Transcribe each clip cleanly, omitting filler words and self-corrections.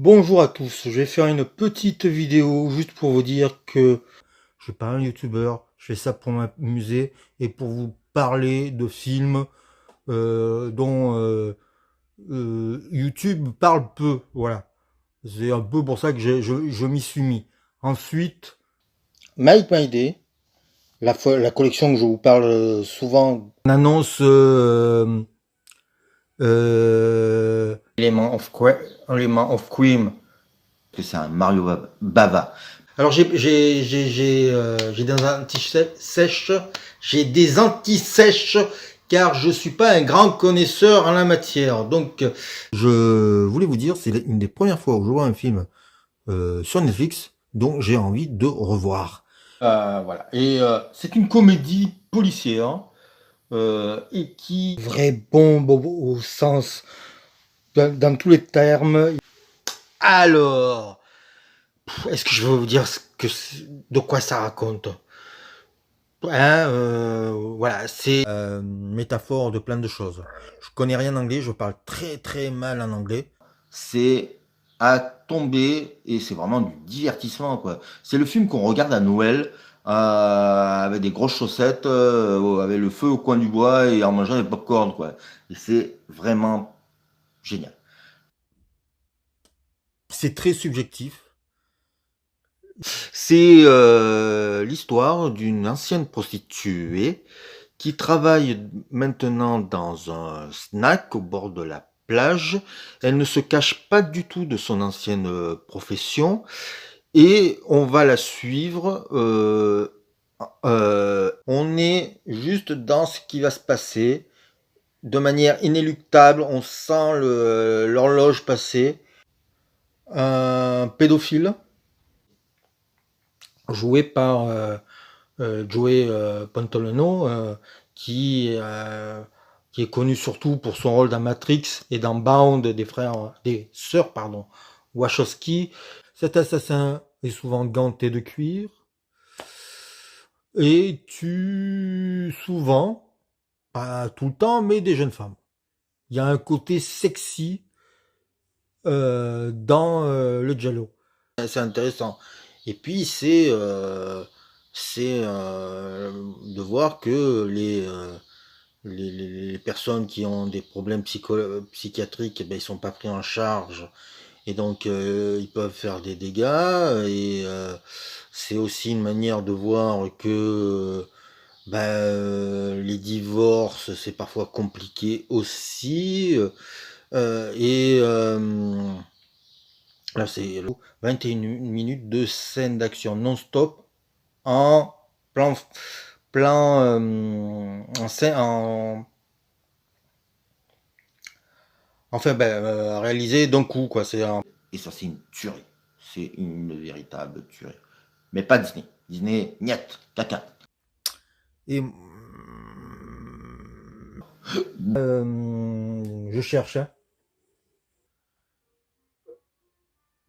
Bonjour à tous, je vais faire une petite vidéo juste pour vous dire que je suis pas un youtubeur, je fais ça pour m'amuser et pour vous parler de films dont YouTube parle peu, voilà. C'est un peu pour ça que je m'y suis mis. Ensuite, Make My Day, la collection que je vous parle souvent. On annonce Element of Cream, Que c'est un Mario Bava. Alors j'ai des anti-sèches, car je suis pas un grand connaisseur en la matière. Donc je voulais vous dire, c'est une des premières fois où je vois un film sur Netflix dont j'ai envie de revoir. Voilà. Et c'est une comédie policière et qui vraie bombe au sens dans tous les termes. Alors, est-ce que je veux vous dire de quoi ça raconte? Hein, voilà, c'est métaphore de plein de choses. Je connais rien en anglais, je parle très très mal en anglais. C'est à tomber et c'est vraiment du divertissement, quoi. C'est le film qu'on regarde à Noël avec des grosses chaussettes, avec le feu au coin du bois et en mangeant des pop-corn, quoi. Et c'est vraiment génial. C'est très subjectif. C'est l'histoire d'une ancienne prostituée qui travaille maintenant dans un snack au bord de la plage. Elle ne se cache pas du tout de son ancienne profession et on va la suivre. On est juste dans ce qui va se passer de manière inéluctable. On sent l'horloge passer. Un pédophile joué par Joey Pantoliano, qui est connu surtout pour son rôle dans Matrix et dans Bound des sœurs, pardon, Wachowski. Cet assassin est souvent ganté de cuir et tue souvent, pas tout le temps, mais des jeunes femmes. Il y a un côté sexy dans le giallo. C'est intéressant. Et puis c'est de voir que les personnes qui ont des problèmes psychiatriques, eh ben, ils sont pas pris en charge et donc ils peuvent faire des dégâts. Et c'est aussi une manière de voir que les divorces c'est parfois compliqué aussi. Et là c'est 21 minutes de scène d'action non-stop en enfin réalisé d'un coup quoi. Et ça, c'est une tuerie. C'est une véritable tuerie. Mais pas Disney. Disney, niet, caca. Et je cherche hein.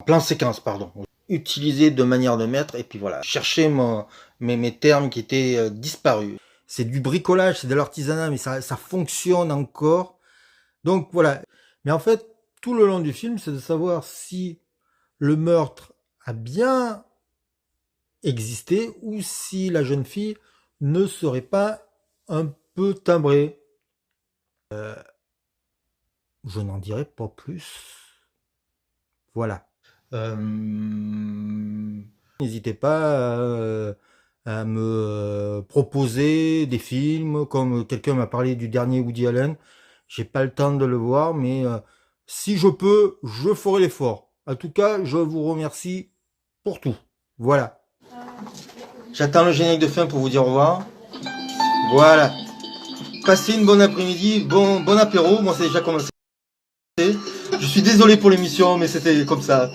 Plan séquence, pardon. Utilisé de manière de mettre, et puis voilà. Chercher mes termes qui étaient disparus. C'est du bricolage, c'est de l'artisanat, mais ça fonctionne encore. Donc voilà. Mais en fait, tout le long du film, c'est de savoir si le meurtre a bien existé ou si la jeune fille ne serait pas un peu timbrée. Je n'en dirai pas plus. Voilà. N'hésitez pas à me proposer des films, comme quelqu'un m'a parlé du dernier Woody Allen. J'ai pas le temps de le voir, mais si je peux, je ferai l'effort. En tout cas, je vous remercie pour tout. Voilà. J'attends le générique de fin pour vous dire au revoir. Voilà. Passez une bonne après-midi, bon apéro. Moi, c'est déjà commencé. Je suis désolé pour l'émission, mais c'était comme ça.